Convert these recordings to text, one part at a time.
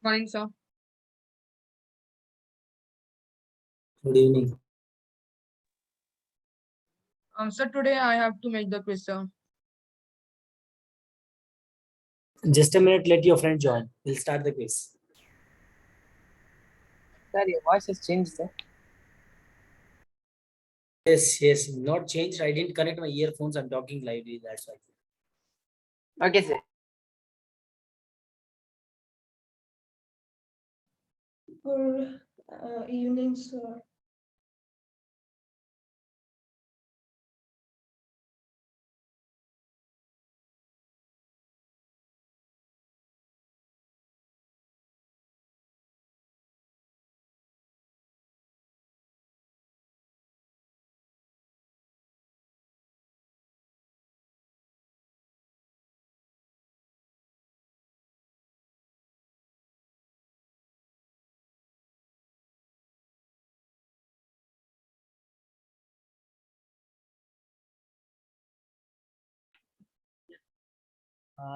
Morning, sir. Good evening. Sir, today I have to make the quiz, sir. Just a minute, let your friend join. We'll start the quiz. Sir, your voice has changed, sir. Yes, not changed. I didn't connect my earphones. I'm talking lively. That's why. Okay, sir. Good evening, sir.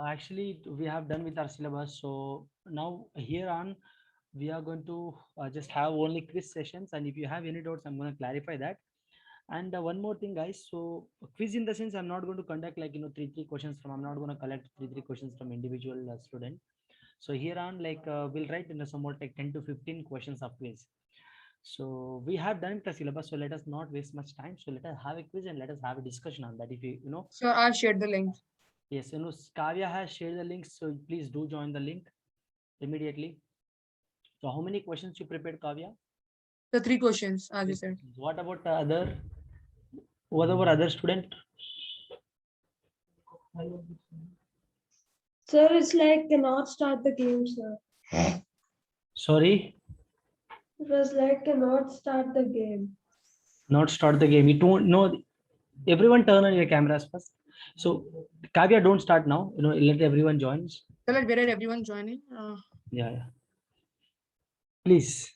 Actually, we have done with our syllabus. So now here on, we are going to just have only quiz sessions. And if you have any doubts, I'm going to clarify that. And one more thing, guys. So quiz in the sense, I'm not going to conduct like, three questions from, I'm not going to collect three questions from individual student. So here on, like, we'll write in the somewhat like 10 to 15 questions of quiz. So we have done the syllabus, so let us not waste much time. So let us have a quiz and let us have a discussion on that. If you Sir, I've shared the link. yes, Kavya has shared the link, so please do join the link immediately. So how many questions you prepared, Kavya? The 3 questions, as you said. What about the other? What about other student? Sir, it's like cannot start the game, sir. Sorry, It was like cannot start the game. not start the game. You don't know. Everyone turn on your cameras first. So Kavya, don't start now. Let everyone join. So, like, where are everyone joining? Yeah. Please.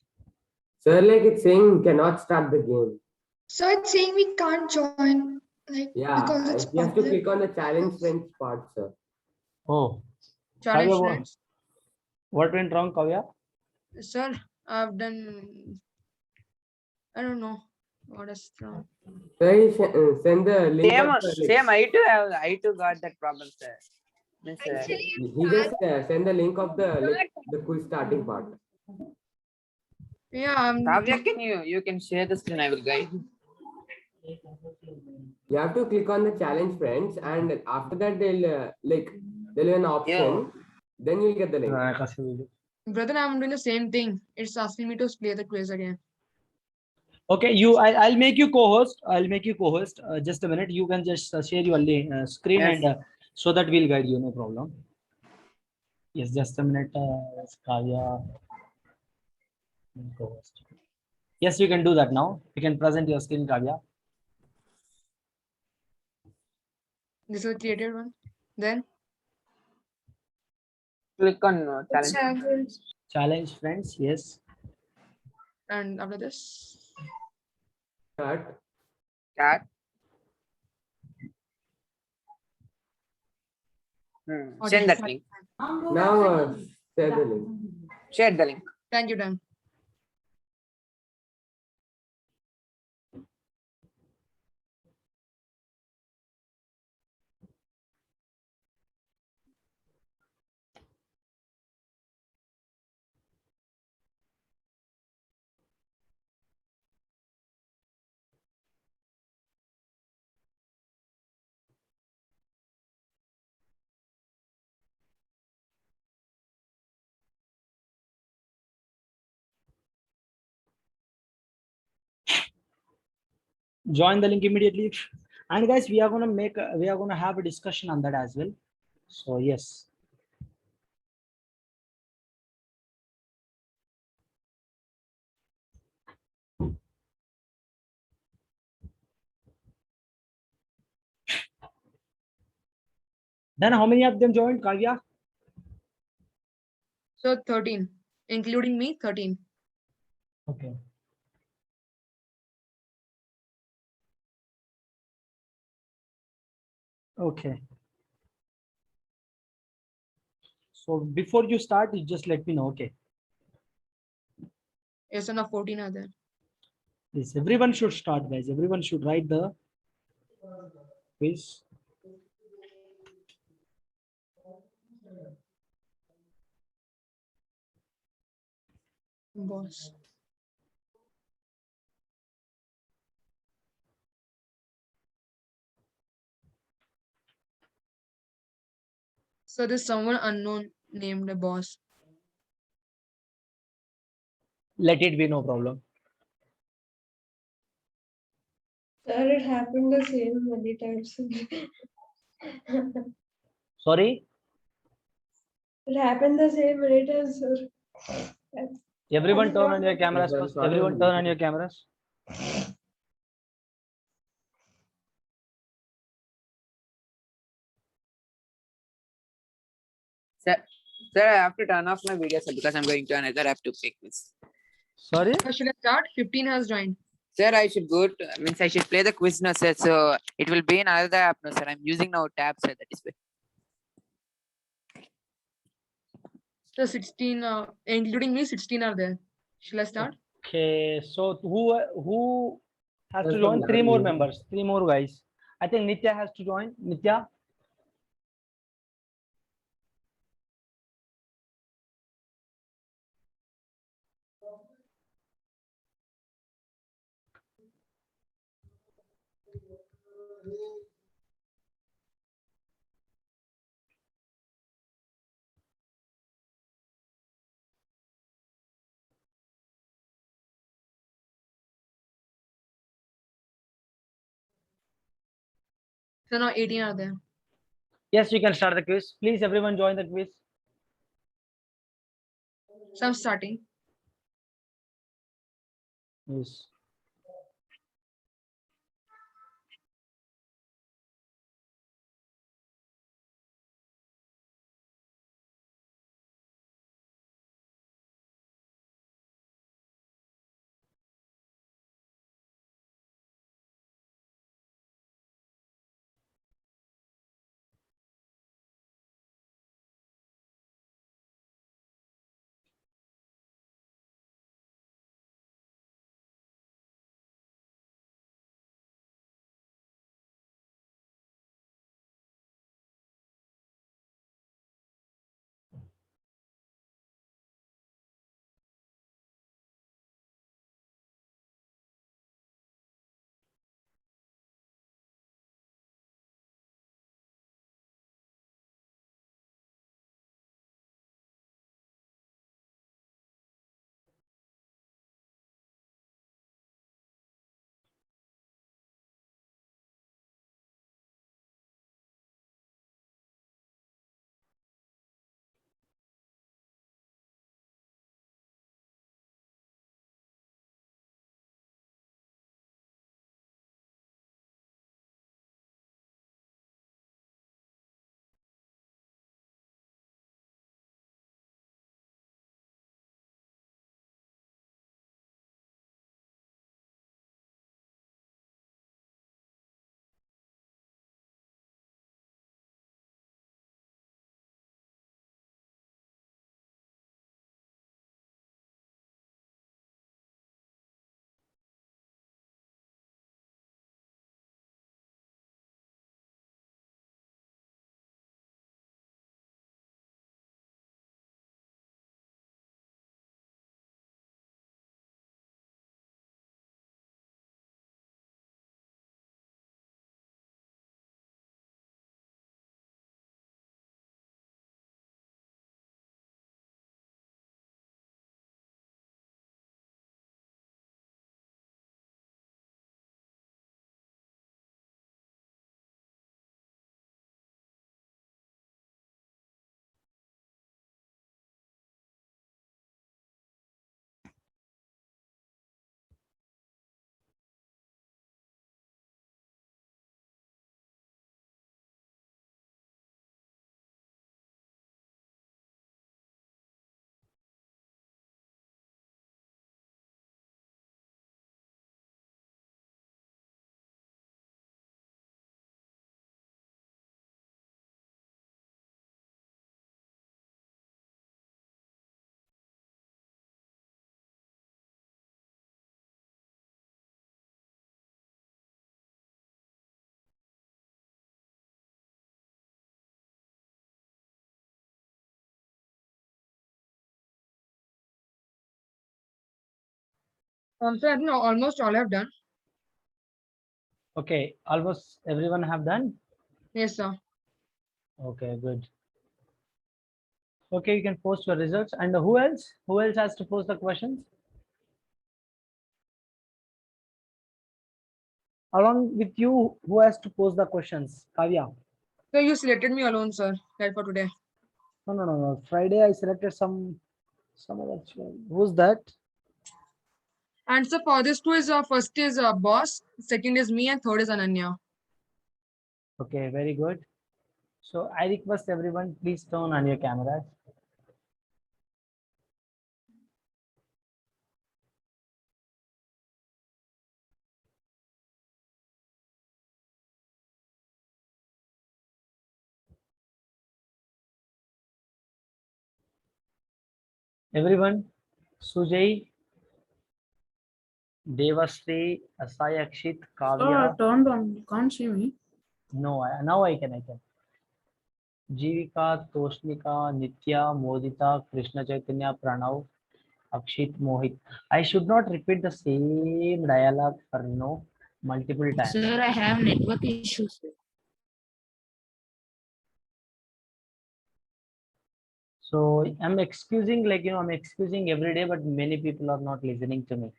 Sir, like it's saying cannot start the game. So it's saying we can't join, like Yeah, because it's you have to public. click on the challenge friends part, sir. Oh, Challenge Kavya, friends. what went wrong, Kavya? Sir, I've done. I don't know what is wrong. Sir, he send the link Same, of the same. I too got that problem, sir. Means, he just send the link of the quiz starting part. Yeah, Kavya, you can share the screen? I will guide you. You have to click on the challenge friends, and after that there'll be an option. Then you'll get the link. brother, I'm doing the same thing. It's asking me to play the quiz again. Okay, I'll make you co-host. Just a minute. You can just share your screen Yes. and so that we'll guide you. No problem. Yes, just a minute. Kavya, co-host. Yes, you can do that now. You can present your screen, Kavya. This is a created one. Then Click on challenge. Challenge friends. Yes. and after this. Start. Chat. Send that link. Now share the link. Share the link. Thank you, Dan. Join the link immediately. And guys, we are gonna have a discussion on that as well. So yes. Then how many of them joined, Kavya? So 13, including me, 13. Okay. Okay. So before you start, you just let me know. Okay. Yes, enough 14 are there. Yes, everyone should start, guys. Everyone should write the quiz. Boss. So there's someone unknown named a boss. Let it be, no problem. Sir, it happened the same many times. Sorry, It happened the same many times, sir. everyone turn on your cameras Yes, I'm first. sorry, Everyone I'm turn on listening. your cameras. Sir, I have to turn off my video, sir, because I'm going to another app to pick this. Sorry, So should I start? 15 has joined. Sir, I should go to, means I should play the quiz now, sir. So it will be in another app now, sir. I'm using now tab, sir. That is why. So 16, including me, 16 are there. Shall I start? okay. So who has to That's join? from Three more Naveen. members. Three more guys. I think Nitya has to join. Nitya. So now 18 are there. Yes, you can start the quiz. Please, everyone join the quiz. So I'm starting. Yes. So I think almost all have done. Okay, almost everyone have done. Yes, sir. Okay, good. Okay, you can post your results. And who else? Who else has to post the questions? Along with you, who has to post the questions? Kavya. So you selected me alone, sir. Right for today. No. Friday I selected some other. Who's that? And so for this two is first is boss, second is me, and third is Ananya. Okay, very good. So I request everyone, please turn on your cameras. Everyone, Sujay, Devasri, Asai Akshit, Kavya. Turned on. You can't see me. No, now I can. Jivika, Toshnika, Nitya, Modita, Krishna Chaitanya, Pranav, Akshit, Mohit. I should not repeat the same dialogue for multiple times. Sir, I have network issues. So I'm excusing, I'm excusing every day, but many people are not listening to me.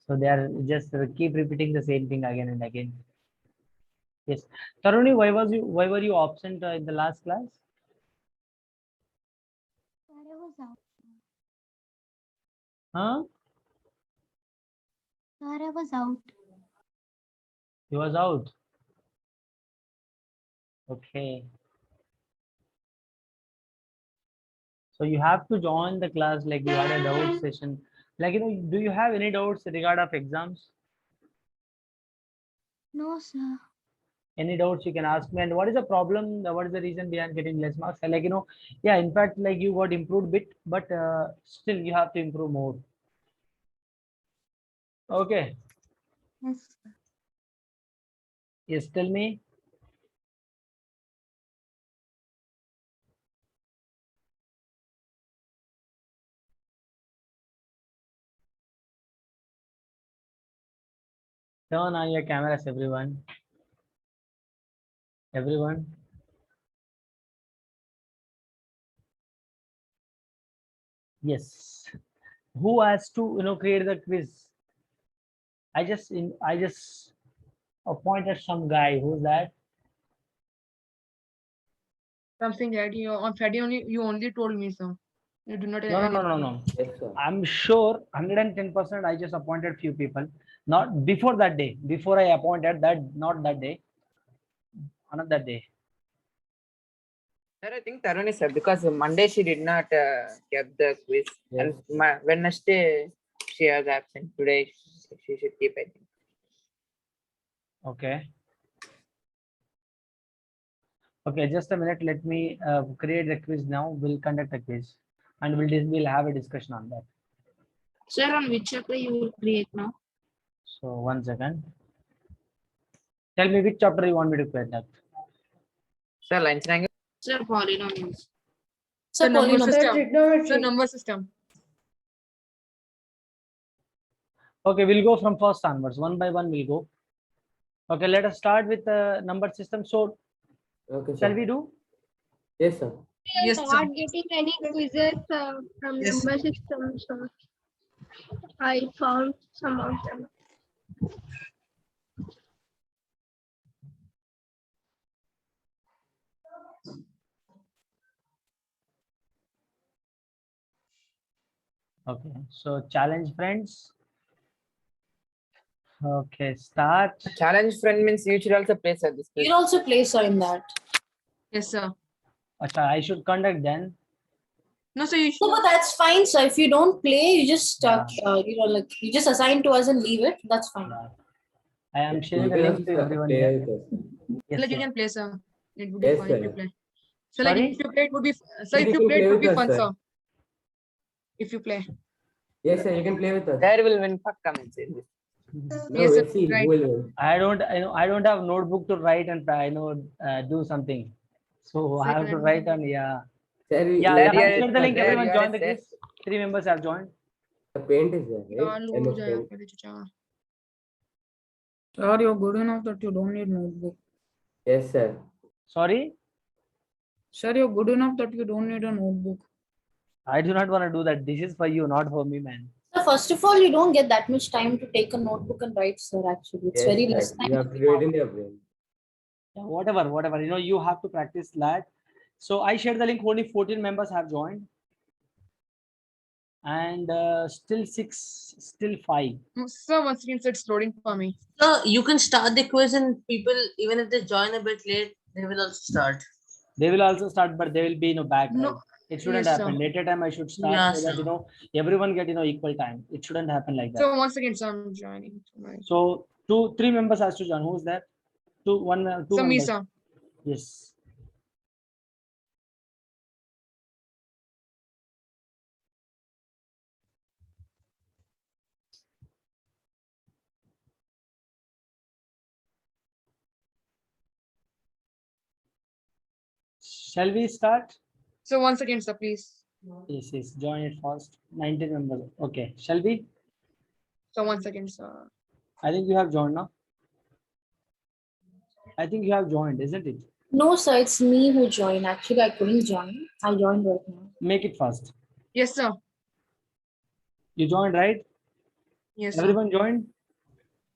So they are just keep repeating the same thing again and again. Yes. Taruni, why were you absent in the last class? I was out. Huh? Sir, I was out. He was out. Okay. So you have to join the class, like you had a doubt session. Do you have any doubts regard of exams? No, sir. Any doubts you can ask me. And what is the problem? What is the reason behind getting less marks? And yeah, in fact, you got improved bit, but still you have to improve more. Okay. Yes, sir. Yes, tell me. Turn on your cameras, everyone. Everyone. Yes. Who has to create the quiz? I just appointed some guy. Who's that? Something that you on Friday only you only told me, sir. You do not. No. Yes, sir. I'm sure 110% I just appointed few people. Not before that day. Before I appointed that, not that day. Another day. Sir, I think Tarun is, because Monday she did not keep the quiz. Yes. And Wednesday she was absent. Today she should keep, I think. Okay. Okay, just a minute. Let me create the quiz now. We'll conduct a quiz, and we'll have a discussion on that. Sir, on which chapter you will create now? So 1 second. Tell me which chapter you want me to create that. Sir, line triangle. Sir, polynomials. Sir, number Sir, system. trigonometry. Sir, number system. Okay, we'll go from first onwards. One by one we'll go. Okay, let us start with the number system. So Okay, shall sir. we do? Yes, sir. Yes, sir. Not getting any quizzes from Yes. number system, so I found some of them. Okay, so challenge friends. Okay, start. Challenge friend means you should also play, sir, this quiz. You also play, sir, in that. Yes, sir. Acha, I should conduct then. No, sir. You should. No, but that's fine, sir. If you don't play, you just you just assign to us and leave it. That's fine. I am sharing You the can link also to everyone play here. with us. Yes, Like you sir. can play, sir. It would be Yes, fun if you sir. play. So like Sorry? if you play, it would be. Sir, Yes, if you you can play, it play would be with us, fun, sir. sir. If you play. Yes, sir. You can play with us. There will win Pakka means in this. No, Yes, sir, we'll see right. who will win. I don't have notebook to write and do something. So I have to write on, yeah. Sir, Yeah, That I year shared the link. there Everyone you join are the a quiz. 3 members have joined. The paint is there, यार right? Load हो MS जाएगा Paint. मेरे चाचा। Sir, you're good enough that you don't need notebook. Yes, sir. Sorry, Sir, you're good enough that you don't need a notebook. I do not want to do that. This is for you, not for me, man. So first of all, you don't get that much time to take a notebook and write, sir. Actually, it's Yes, very sir. less time. You have to do it in your brain. Yeah, whatever. You know, you have to practice that. So I shared the link. Only 14 members have joined, and still 5. So once again, so it's loading for me. So you can start the quiz and people, even if they join a bit late, they will also start. They will also start, but they will be back. No. Right? It shouldn't Yes, happen. sir. Later time I should start Yeah, so that sir. everyone get equal time. It shouldn't happen like that. So once again, so I'm joining. Right. So 3 members has to join. Who's that? 2 So me, members. sir. Yes. Shall we start? So once again, sir, please. Yes. Join it first. 19 members. Okay. Shall we? So once again, sir. I think you have joined now. I think you have joined, isn't it? No, sir, it's me who joined. Actually, I couldn't join. I joined right now. Make it fast. Yes, sir. You joined, right? Yes, sir. Everyone joined?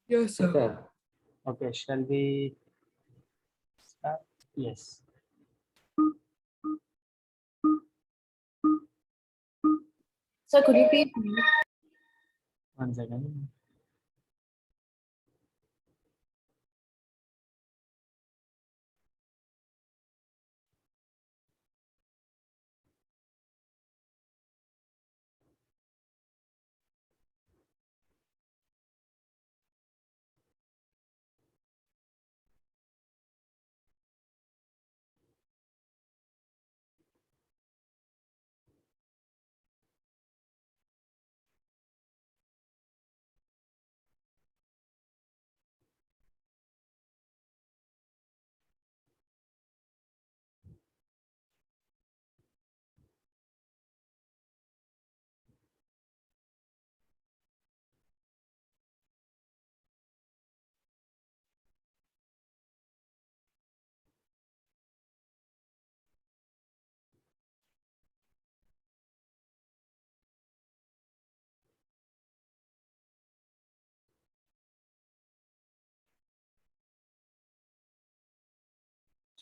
Yes, Yes, sir. Okay. Shall we start? Yes. Sir, could you please? 1 second.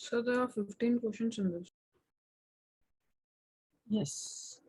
So there are 15 questions in this. Yes.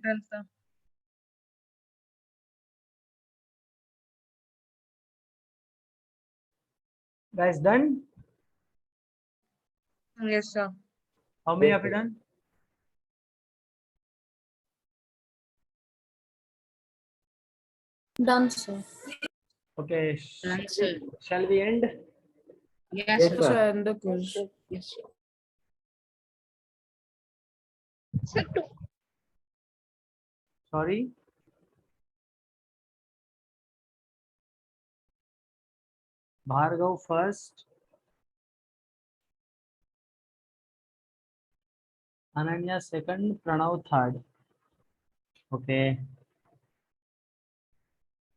Done, sir. Guys, done? Yes, sir. How many Yes, have you sir. done? Done, sir. Okay. Done, sir. Shall we end? Yes, Yes, sir. Yes, sir. sir, and the quiz. Yes, sir. Sir, two. Sorry. Bhargav first. Ananya second. Pranav third. Okay.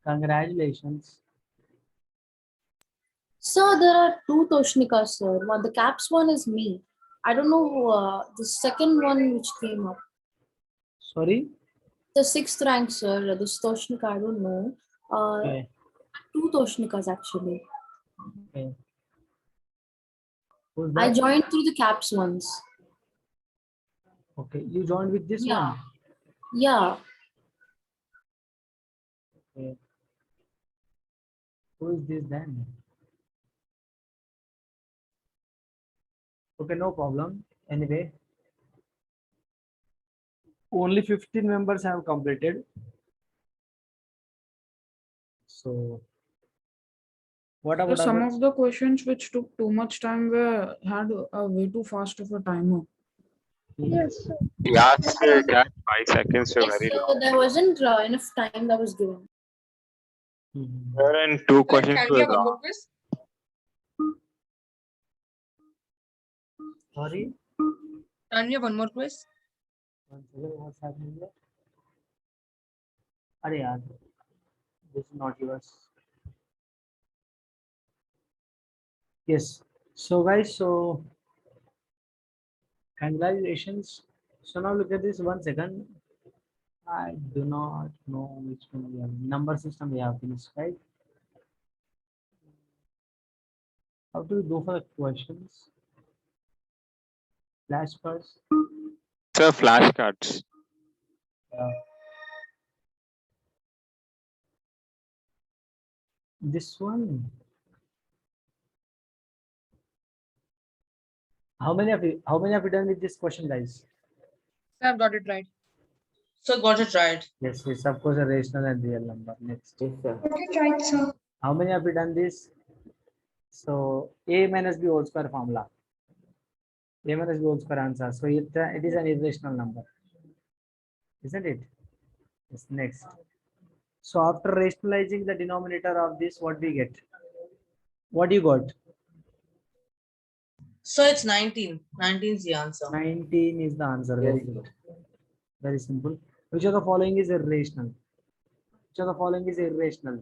Congratulations. Sir, there are two Toshnikas, sir. The caps one is me. I don't know the second one which came up. Sorry. The sixth rank, sir. This Toshnika, I don't know. Okay. Two Toshnikas actually. Okay. Who's I that? joined through the caps ones. Okay. You joined with this Yeah. one. Yeah. Okay. Who is this then? Okay, no problem. Anyway, only 15 members have completed. So, what So about some others? of the questions which took too much time were had a way too fast of a timer. Yes, sir. Yeah, sir, yeah, 5 seconds were Yes, very sir. long. There wasn't enough time that was given. Mhm. Sir, and 2 questions Can we were have one wrong. more quiz? Sorry. Can we have one more quiz? One second, what's happening here? Arey yaar, this is not yours. Yes. So guys, so congratulations. So now look at this 1 second. I do not know which one we have. Number system we have finished, right? How do we go for the questions? Flashcards. Sir, flashcards. This one. How many of you? How many have you done with this question, guys? Sir, I've got it right. So got it right. Yes, yes. Of course, a rational and real number. Next. Yes, sir. Right, sir. How many have you done this? So a minus b whole square formula. A minus b whole square answer. So it is an irrational number, isn't it? Yes. Next. So after rationalizing the denominator of this, what we get? What you got? So it's 19. 19 is the answer. 19 is the answer. Very Yes, good. Very simple. Which of the following is irrational? Which of the following is irrational?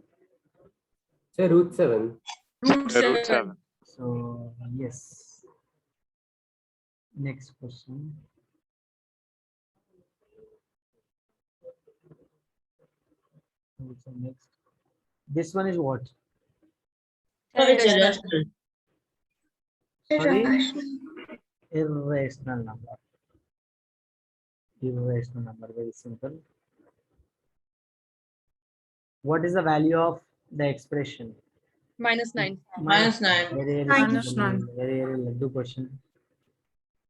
Sir, root 7. Root Sir, root 7. 7. So yes. Next question. So next. This one is what? So it's irrational. Sorry? Irrational. Irrational number. Irrational number. Very simple. What is the value of the expression? -9. Minus 9. Very, very Minus simple, 9. very, very laddu question.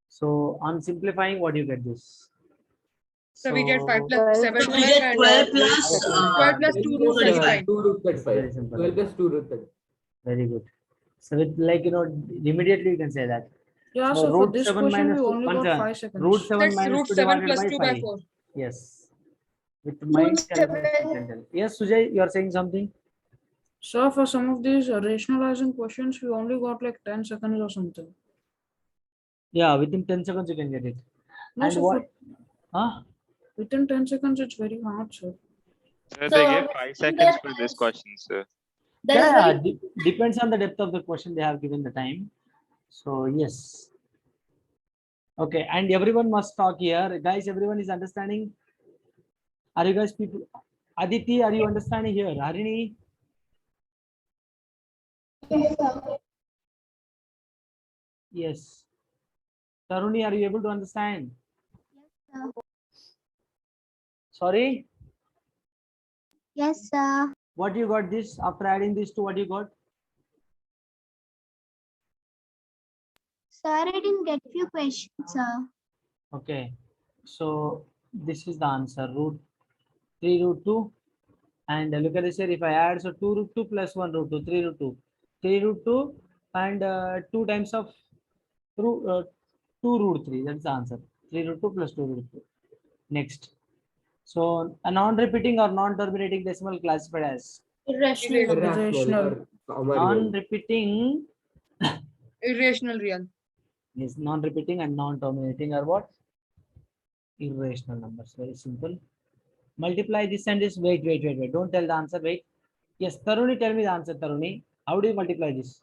So on simplifying, what do you get this? So we get 5 plus 12. 7 So we square get and 12 plus 12 plus 2 root 2 35. root 35. Very simple. 12 plus 2 root 35. Very good. So with immediately you can say that. Yeah, So so for root this 7 question we minus 2, only 1 got second. 5 seconds. Root 7 That's minus root 2 7 divided plus by 2 by 5. 4. Yes. With mind calculation you can tell. Yes, Sujay, you are saying something? So for some of these rationalizing questions, we only got like 10 seconds or something. Yeah, within 10 seconds you can get it. No, And so what? Huh? within 10 seconds, it's very hard, sir. Sir, So they gave 5 seconds for this question, sir. That is Yeah, very depends on the depth of the question they have given the time. So yes. Okay, and everyone must talk here. Guys, everyone is understanding? Are you guys people? Aditi, are you understanding here? Harini? Yes, sir. Yes. Taruni, are you able to understand? Yes, sir. Sorry, Yes, sir. what you got this after adding these two? What you got? Sir, I didn't get few questions, sir. Okay, so this is the answer, root 3 root 2. And look at this here, if I add, so 2 root 2 plus 1 root 2, 3 root 2. 3 root 2 and 2 times of root, 2 root 3, that's the answer. 3 root 2 plus 2 root 2. Next. So a non-repeating or non-terminating decimal classified as? Irrational number. Irrational or comma real. Non-repeating Irrational real. is non-repeating and non-terminating are what? Irrational numbers. Very simple. Multiply this and this. Wait. Don't tell the answer. Wait. Yes, Taruni, tell me the answer, Taruni. How do you multiply this?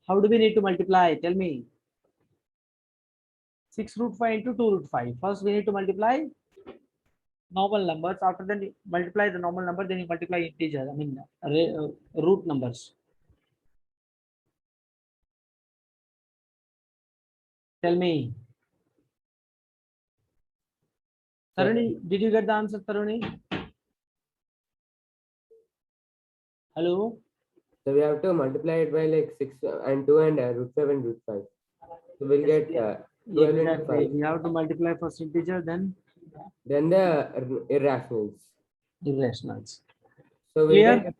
How do we need to multiply? Tell me. 6 root 5 into 2 root 5. First, we need to multiply normal numbers. After that, you multiply the normal number, then you multiply integer. I mean, root numbers. Tell me. Taruni, did you get the answer, Taruni? Hello? So we have to multiply it by like 6 and 2 and root 5 and root 5. So we'll get 12 into Exactly. 5. We have to multiply first integer, then Then the irrationals. irrationals. So we'll Clear? get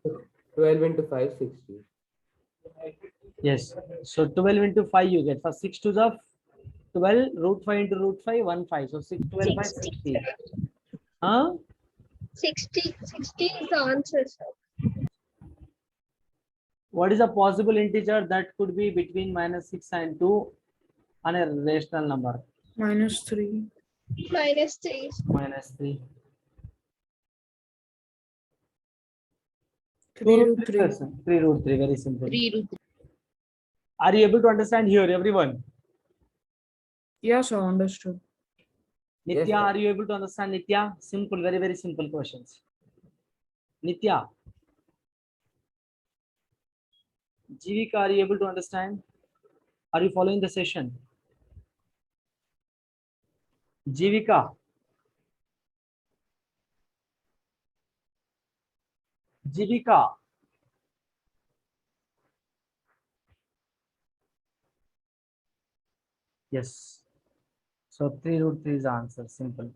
12 into 5, 60. Yes. So 12 into 5 you get. First 6 2s of 12, root 5 into root 5, 1 5. So 6 12 by 60. Huh? 60 is the answer, sir. What is a possible integer that could be between -6 and 2 on a rational number? -3. -3. -3. 3 root 3. 3 root 3. Very simple. 3 root 3. Are you able to understand here, everyone? Yes, I understood. Nitya, Yes, sir. are you able to understand, Nitya? Simple, very simple questions. Nitya. Jivika, are you able to understand? Are you following the session? Jivika. Jivika. Yes. So 3 root 3 is the answer. Simple.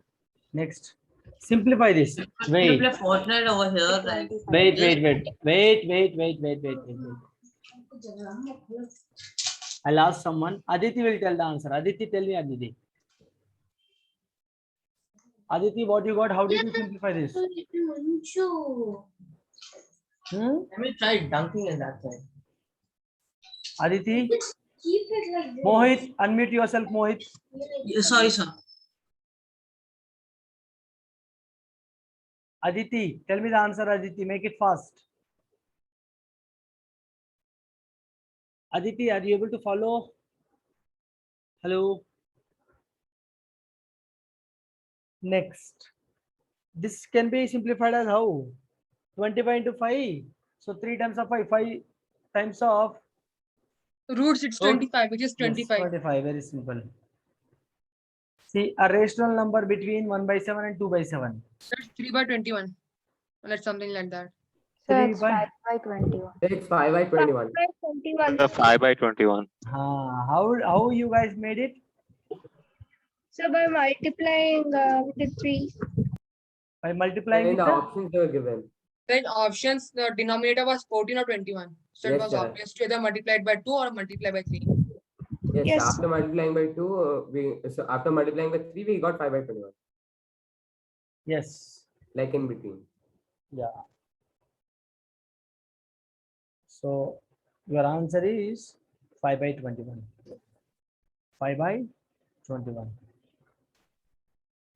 Next. Simplify this. You Wait. play Fortnite over here. Like, Wait. I'll ask someone. Aditi will tell the answer. Aditi, tell me, Aditi. Aditi, what you got? How did you simplify this? Let me try dunking in that side. Aditi. Mohit, unmute yourself, Mohit. Sorry, sir. Aditi, tell me the answer, Aditi. Make it fast. Aditi, are you able to follow? Hello. Next. This can be simplified as how? 25 into 5. So 3 times of 5. 5 times of Roots, it's 25, which is 25. Yes, 25. Very simple. See, a rational number between 1/7 and 2/7. That's 3 by 21. Or like something like that. So 3 it's by 5 by 21. It's 5 by 21. 21. The 5 by 21. How you guys made it? So by multiplying with the 3. By multiplying And with the the options they were given. Then options, the denominator was 14 or 21. So it Yes, was sir. obvious to either multiply it by 2 or multiply by 3. Yes, Yes. after multiplying by 2, after multiplying by 3, we got 5 by 21. yes. Like in between. Yeah. So your answer is 5 by 21. 5 by 21.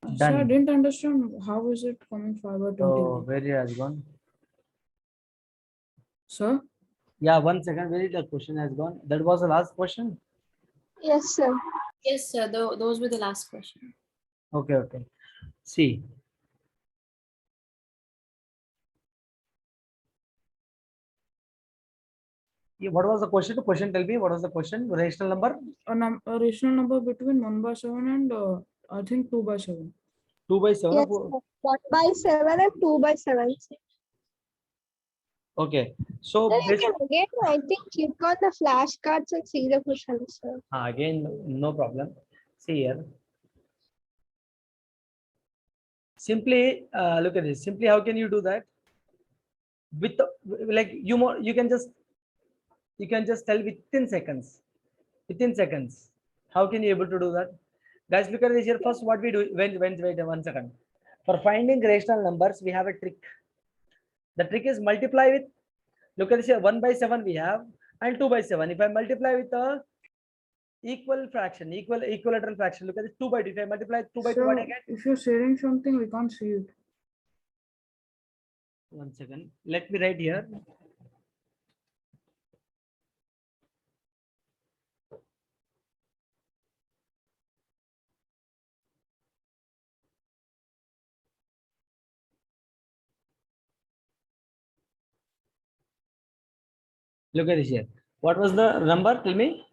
So I Done. didn't understand how is it coming 5 by 21. So where it has gone? Sir? Yeah, 1 second. Where the question has gone? That was the last question. Yes, sir. Yes, sir. Those were the last question. Okay. See. What was the question? Question, tell me, what was the question? Rational number? A rational number between 1/7 and I think 2/7. 2/7. Yes, sir. 1/7 and 2/7. Sir, Okay. So you basic, can again, I think, click on the flashcards and see the questions, sir. again, no problem. See here. Simply look at this. Simply, how can you do that? With like you can just tell within seconds. Within seconds. How can you able to do that? Guys, look at this here. First, what we do, wait 1 second. For finding rational numbers, we have a trick. The trick is multiply with, look at this here, 1/7 we have, and 2/7. If I multiply with a equal fraction, equilateral fraction, look at this, 2/2. If I multiply 2/2, what I So get? if you're sharing something, we can't see it. 1 second. Let me write here. Look at this here. What was the number? Tell me.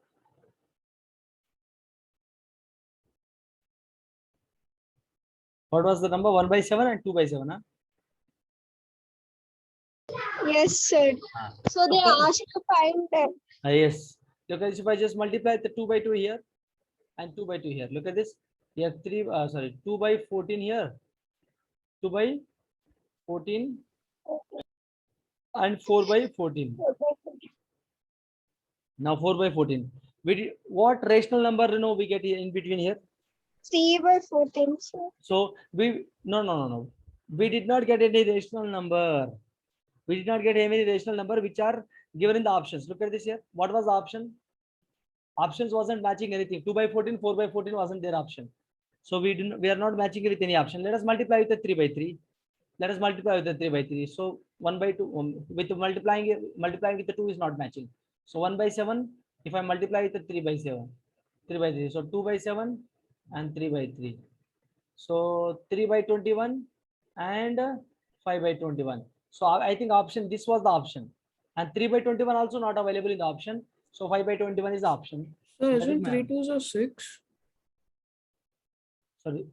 What was the number? 1/7 and 2/7. Huh? Yes, sir. So they asked to find them. Yes. Look at this. If I just multiply the 2/2 here and 2/2 here. Look at this. Here 2/14 here. 2/14 and 4/14. Now 4/14. What rational number we get here in between here? 3/14, sir. So no. We did not get any rational number. We did not get any rational number which are given in the options. Look at this here. What was the option? Options wasn't matching anything. 2/14, 4/14 wasn't their option. So we are not matching it with any option. Let us multiply with the 3/3. Let us multiply with the 3/3. So 1/2 with multiplying with the 2 is not matching. So 1/7. If I multiply with the 3/7, 3/3. So 2/7 and 3/3. So 3/21 and 5/21. So I think this was the option, and 3/21 also not available in the option. So 5/21 is the option. So That is isn't my 3 answer. 2s are 6? Sorry.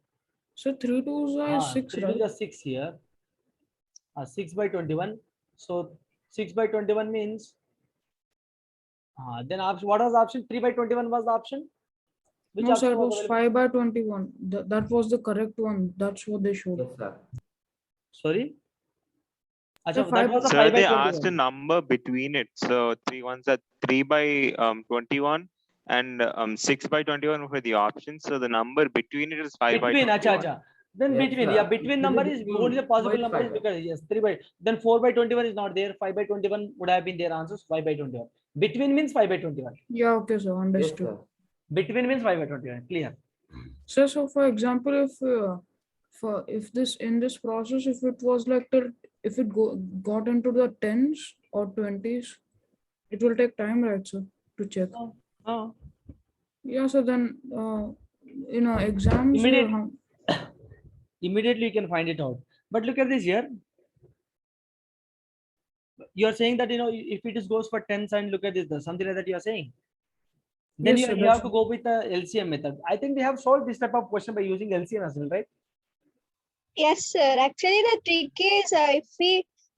So 3 2s are 6, 3 right? 2 is 6 here. 6/21. So 6/21 means then option. What was the option? 3/21 was the option. Which No, option sir, it was was available? 5/21. That was the correct one. That's what they showed. Yes, sir. Sorry. So Achha, that was the Sir, they asked a 5/21. number between it. So 3/21 and 6/21 were the options. So the number between it is Between, 5/21. acha. Then Yes, between, sir. yeah, between number is Between only the possible 2 number is 5. because yes, then 4/21 is not there. 5/21 would have been their answers. 5/21. Between means 5/21. Yeah, okay, sir. Yes, Understood. sir. Between means 5/21. Clear. So for example, if this in this process, if it was like if it got into the 10s or 20s, it will take time, right, sir, to check. Oh. Yeah, so then exams. Immediately you can find it out. But look at this here. You are saying that if it goes for 10s and look at this, something like that you are saying. Then Yes, sir, you have to go with the LCM method. I think we have solved this type of question by using LCM as well, right? Yes, sir. Actually, the trick is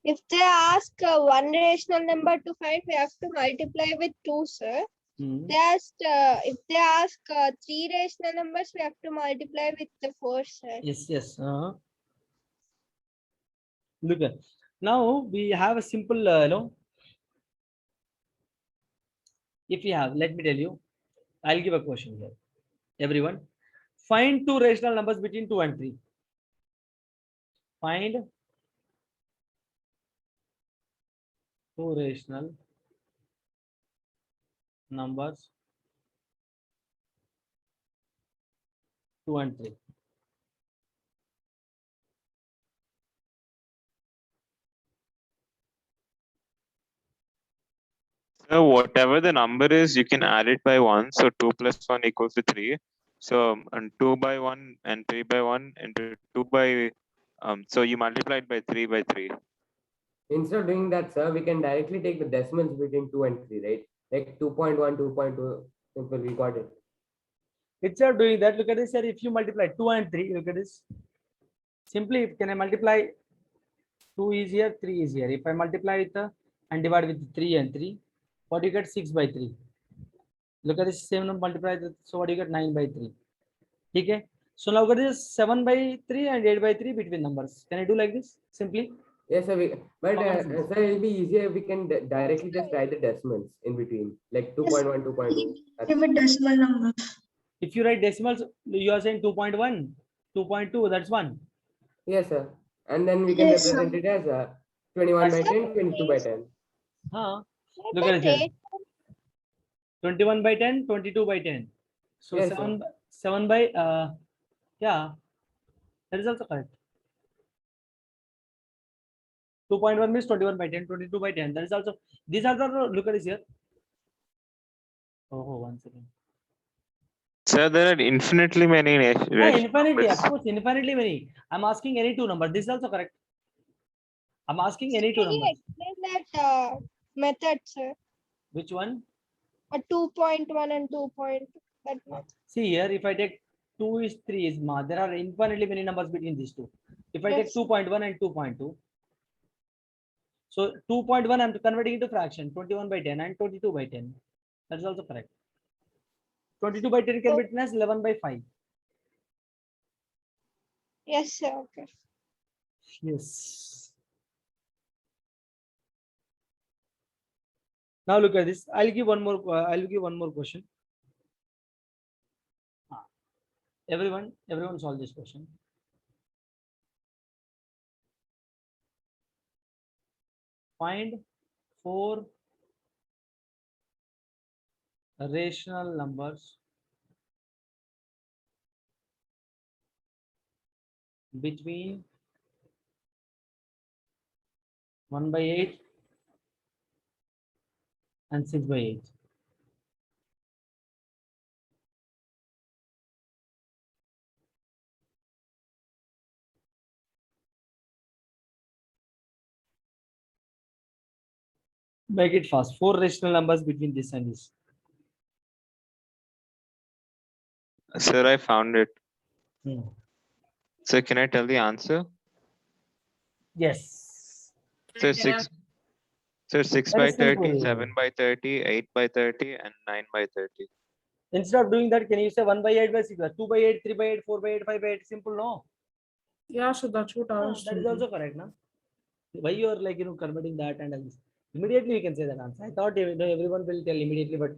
if they ask one rational number to find, we have to multiply with 2, sir. They asked if they ask 3 rational numbers, we have to multiply with the 4, sir. Yes. Look at now we have a simple if you have, let me tell you, I'll give a question here. Everyone, find 2 rational numbers between 2 and 3. Find 2 rational numbers 2 and 3. So whatever the number is, you can add it by 1. So 2 plus 1 equals to 3. So 2/1 and 3/1 into 2 by so you multiply it by 3/3. instead of doing that, sir, we can directly take the decimals between 2 and 3, right? Like 2.1, 2.2, simple, we got it. Instead of doing that, look at this here. If you multiply 2 and 3, look at this. Simply, can I multiply 2 is here, 3 is here. If I multiply with and divide with 3 and 3, what do you get? 6 by 3. Look at this same number multiplied. So what do you get? 9 by 3. Okay. So now look at this 7 by 3 and 8 by 3 between numbers. Can I do like this? Simply. Yes, sir. But Common sense. sir, it'll be easier if we can directly just write the decimals in between, like 2.1, 2.2. Give it decimal numbers. If you write decimals, you are saying 2.1, 2.2, that's 1. Yes, sir. And then we can Yes, sir. represent it as 21 by 10, 22 by 10. Look at it here. 21 by 10, 22 by 10. So Yes, 7 by, yeah, that is also correct. 2.1 means 21 by 10, 22 by 10. That is also, these are the, look at this here. Oh, 1 second. Sir, there are infinitely many rational Infinitely, of numbers. course, infinitely many. I'm asking any two numbers. This is also correct. I'm asking any two Can you numbers. explain that method, sir? Which one? A 2.1 and 2.2. That one. See here, if I take 2 is 3 is ma, there are infinitely many numbers between these two. If I take Yes. 2.1 and 2.2, so 2.1 I'm converting into fraction, 21 by 10 and 22 by 10. That is also correct. 22 by 10 can be written as 11 by 5. Yes, sir. Okay. Yes. Now look at this. I'll give one more. I'll give one more question. Everyone solve this question. Find 4 rational numbers between 1 by 8 and 6 by 8. Make it fast. 4 rational numbers between this and this. Sir, I found it. Hmm. So can I tell the answer? Yes. So 6 Very by 30, simple. 7 by 30, 8 by 30, and 9 by 30. Instead of doing that, can you say 1 by 8 by 6, 2 by 8, 3 by 8, 4 by 8, 5 by 8? Simple, no? Yeah, so that's what I was That is thinking. also correct, no? Why you are like converting that and all this? Immediately you can say that answer. I thought everyone will tell immediately, but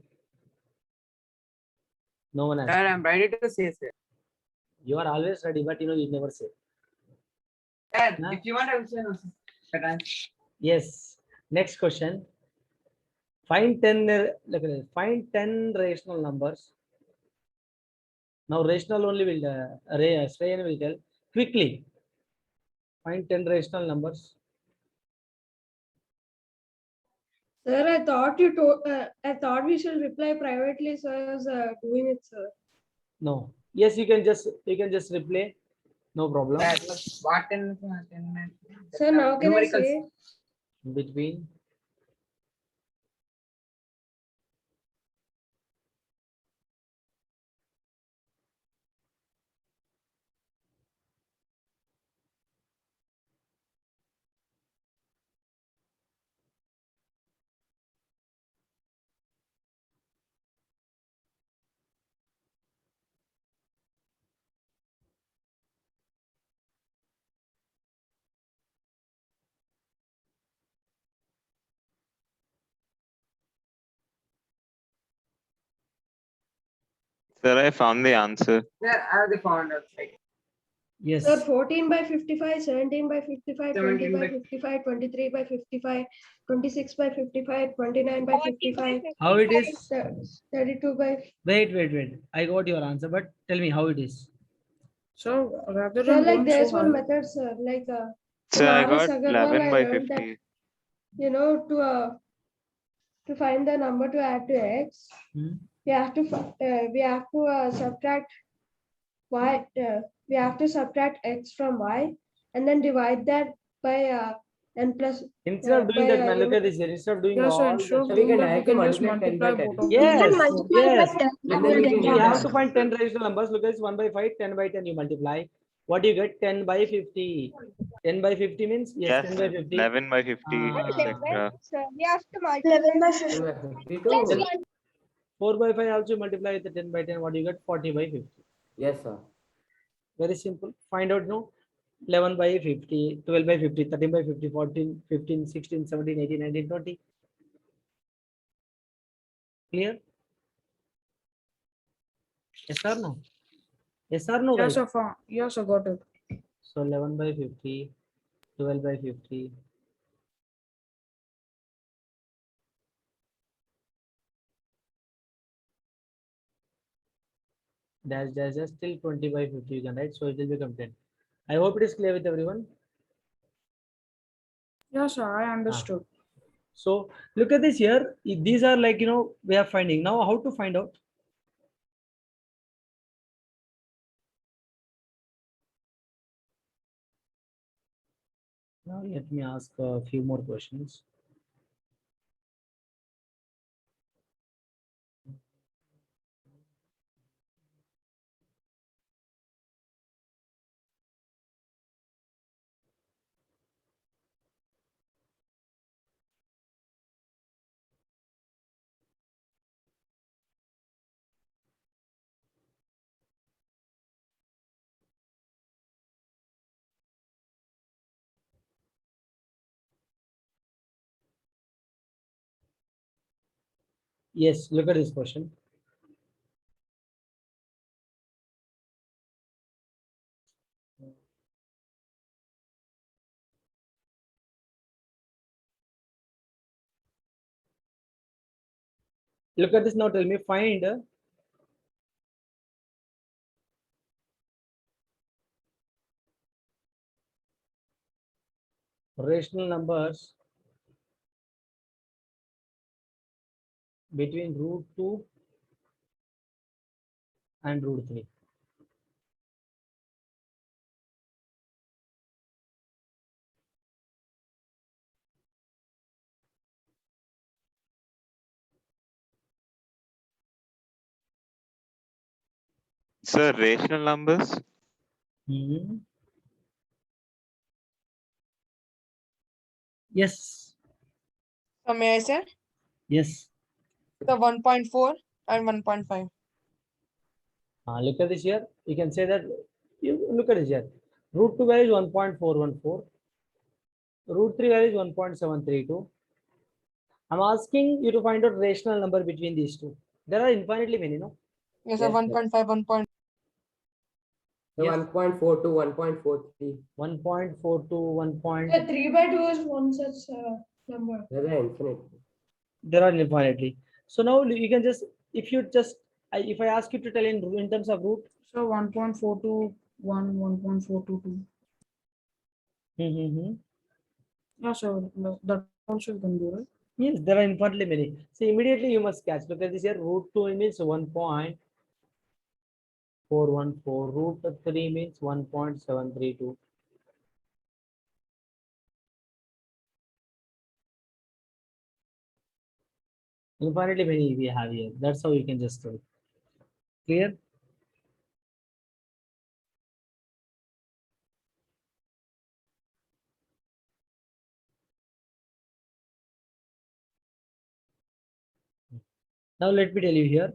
no one has. Sir, I'm ready to say, sir. You are always ready, but you never say. Sir, Huh? if you want, I will say no, sir. Yes. Next question. Find 10. Look at it. Find 10 rational numbers. Now rational only will Shreyan will tell quickly. Find 10 rational numbers. Sir, I thought you told. I thought we should reply privately, so I was doing it, sir. No. Yes, you can just replay. No problem. What 10 Sir, now can I numericals. say? Between Sir, I found the answer. Sir, I have the found outside. yes. Sir, 14 by 55, 17 by 55, 20 17 by by 55, 23 by 55, 26 by 55, 29 by 55, How it is? 32 by. Wait. I got your answer, but tell me how it is. So rather Sir, than like going there's so one high, method, sir. Like Sir, I R.S. got Agarwal, 11 I by learned 50. that to find the number to add to x, we have to subtract y. We have to subtract x from y, and then divide that by n plus. Instead of doing by, that, man, look you at this here. Instead of doing Yeah, so all instead of that, So we doing can that, we directly can just multiply 10 by multiply 10. both of yes, them. can multiply yes. by 10. And then we can You get have that. to find 10 rational numbers. Look at this, 1 by 5, 10 by 10 you multiply. What do you get? 10 by 50. 10 by 50 means, yes, Yes, 10 by 50. 11 by 50, Ah. etc. So we have to multiply 11 by 10 50. by 52. Then 4 by 5 also multiply with the 10 by 10. What do you get? 40 by 50. Yes, sir. Very simple. Find out now. 11 by 50, 12 by 50, 13 by 50, 14, 15, 16, 17, 18, 19, 20. Clear? Yes or no? Yes or no, Yes, guys? sir. Yes, I got it. So 11 by 50, 12 by 50. Dash, dash, dash, till 20 by 50 you can write. So it will become 10. I hope it is clear with everyone. Yes, sir. I understood. So look at this here. These are like, we are finding. Now how to find out? Now let me ask a few more questions. Yes, look at this question. Look at this now. Tell me, find rational numbers between root 2 and root 3. So rational numbers. Yes. So may I say? Yes. The 1.4 and 1.5. Look at this here. You can say that. You look at this here. Root 2 value is 1.414. Root 3 value is 1.732. I'm asking you to find out rational number between these two. There are infinitely many, no? Yes, sir. 1.5, 1. So Yes. 1.42, 1.43. 1.42, 1. The 3 by 2 is one such number. There are infinite. There are infinitely. So now you can just, if you just, if I ask you to tell in terms of root. So 1.421, 1.422. Yeah, so that also you can do, right? Yes, there are infinitely many. So immediately you must catch, because this here root 2 means 1.414, root 3 means 1.732. Infinitely many we have here. That's how you can just do it. Clear? Now let me tell you here.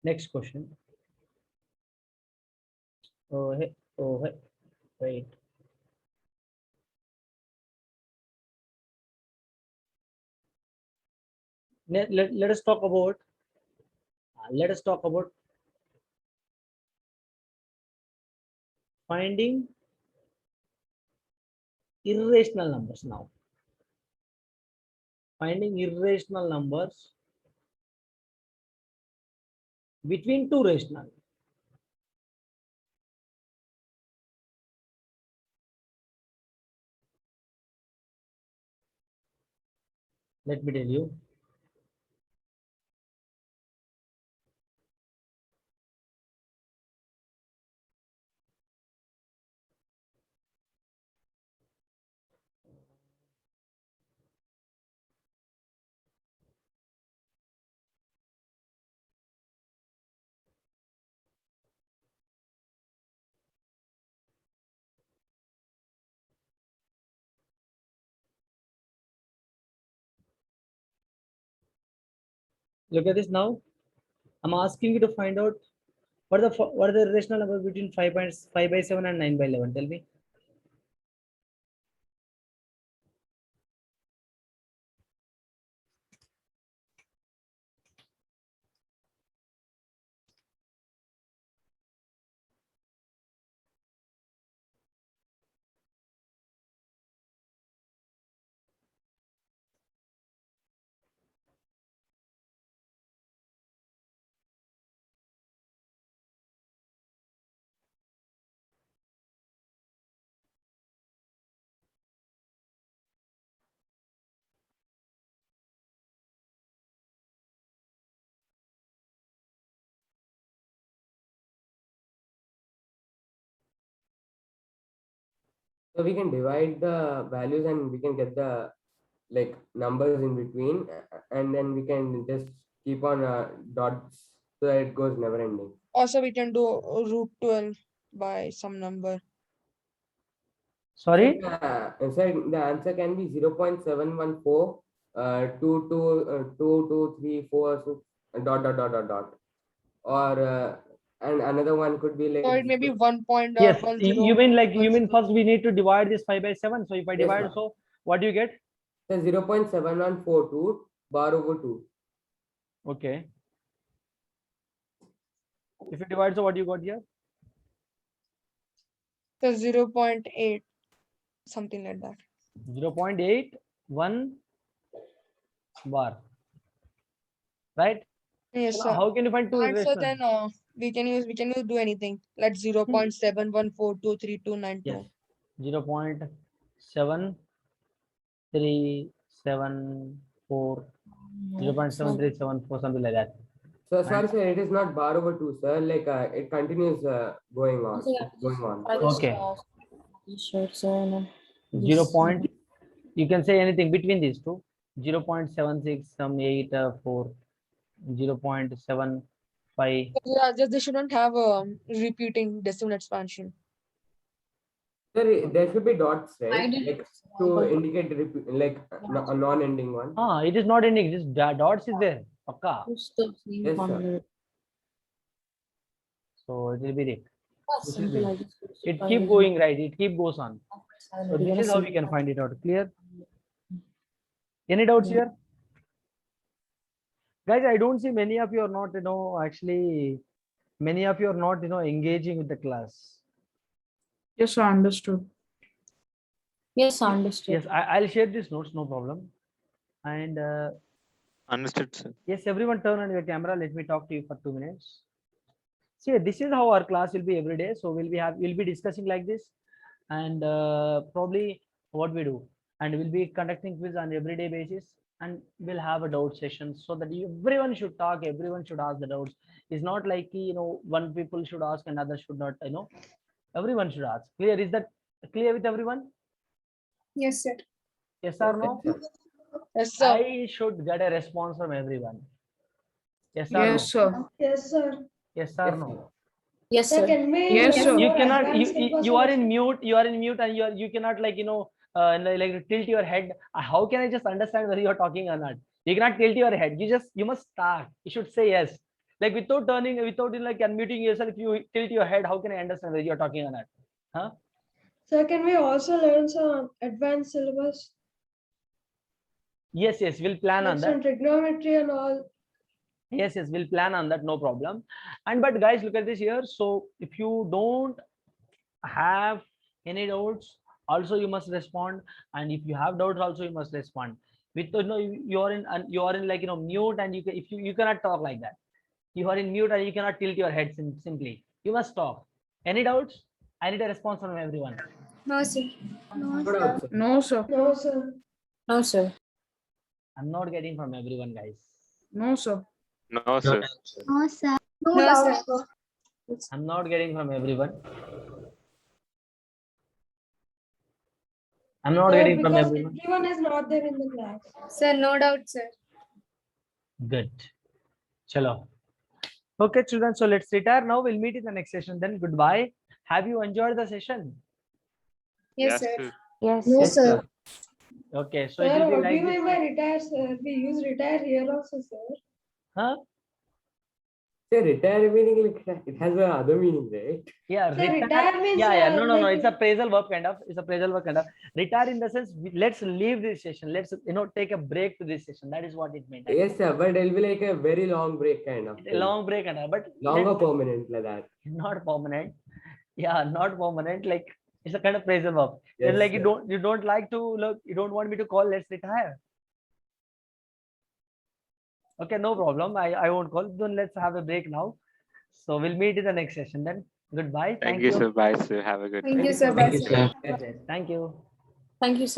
Next question. Oh, hey, wait. Let us talk about. Let us talk about finding irrational numbers now. Finding irrational numbers between two rational. Let me tell you. Look at this now. I'm asking you to find out what are the rational numbers between 5.5/7 and 9/11. Tell me. So we can divide the values and we can get the like numbers in between, and then we can just keep on dots so that it goes never ending. Also, we can do root 12 by some number. Sorry. So the answer can be 0.714 223 so dot or and another one could be like So it may be 1.10. Yes, you mean like you mean first we need to divide this 5/7. So if I Yes, divide, sir. so what do you get? So 0.7142 bar over 2. Okay. If you divide, so what you got here? So 0.8, something like that. 0.81 bar. Right? Yes, So sir. how can you find two And so irrational? then we can use do anything. Let's 0.7142329. Yes. 0.7374 0.7374 something like that. So sorry, sir, it is not bar over 2, sir. Like it continues going on. It's going on. Okay. Sure, sir. No. 0. You can say anything between these two. 0.76 some 84 0.75. Yeah, just they shouldn't have a repeating decimal expansion. Sir, there should be dots, right? did- Like to indicate like a non-ending one. It is not ending. Just dots is there. Pakka. Yes, sir. So it will be it. Simple, I just used to It find keep it. going, right? It keep goes on. So We're this gonna is how see. we can find it out. Clear? Any doubts here? Guys, I don't see many of you are not, actually many of you are not, engaging with the class. Yes, I understood. Yes, I understood. Yes, I'll share these notes, no problem. And Understood, sir. yes, everyone turn on your camera. Let me talk to you for 2 minutes. See, this is how our class will be every day. So we'll be discussing like this, and probably what we do, and we'll be conducting quiz on everyday basis, and we'll have a doubt session so that everyone should talk, everyone should ask the doubts. It's not like one people should ask and others should not. Everyone should ask. Clear? Is that clear with everyone? Yes, sir. Yes or no? Yes, sir. I should get a response from everyone. Yes or Yes, no? sir. Yes, sir. Yes or no? Yes, Sir, sir. can we Yes, use sir. You more cannot. advanced You are in syllabus? mute. You are in mute, and you cannot like like tilt your head. How can I just understand whether you are talking or not? You cannot tilt your head. You must start. You should say yes. Like without like unmuting yourself, if you tilt your head, how can I understand whether you are talking or not? Huh? Sir, can we also learn some advanced syllabus? Yes, we'll plan on Like that. some trigonometry and all. Yes, we'll plan on that, no problem. And but guys, look at this here. So if you don't have any doubts, also you must respond. And if you have doubts, also you must respond. With you are in like mute, and you cannot talk like that. You are in mute and you cannot tilt your head simply. You must talk. Any doubts? I need a response from everyone. No, sir. No, sir. No, sir. No, sir. No, sir. I'm not getting from everyone, guys. No, sir. No, sir. No, sir. No, doubt, sir. I'm not getting from everyone. I'm not getting from Because everyone. everyone is not there in the class. Sir, no doubt, sir. Good. Chalo. Okay, children. So let's retire now. We'll meet in the next session. Then goodbye. Have you enjoyed the session? Yes, sir. Yes. No, sir. Okay. So Sir, it will be what do like you this. mean by retire, sir? We use retire here also, sir. Huh? Say retire meaning like it has a other meaning, right? Yeah, So retire. retire means, Yeah. No. like It's a phrasal verb kind of. It's a phrasal verb kind of. Retire in the sense, let's leave this session. Let's take a break to this session. That is what it meant. Yes, sir, but it'll be like a very long break kind of A thing. long break and all, but Longer permanent like that. not permanent. Yeah, not permanent. Like it's a kind of phrasal verb. Then Yes, like sir. you don't like to look. You don't want me to call. Let's retire. Okay, no problem. I won't call. Then let's have a break now. So we'll meet in the next session then. Goodbye. Thank you, sir. Bye, sir. Have a good Thank day. you, sir. Thank Bye, you, sir. sir. Thank you. Thank you, sir.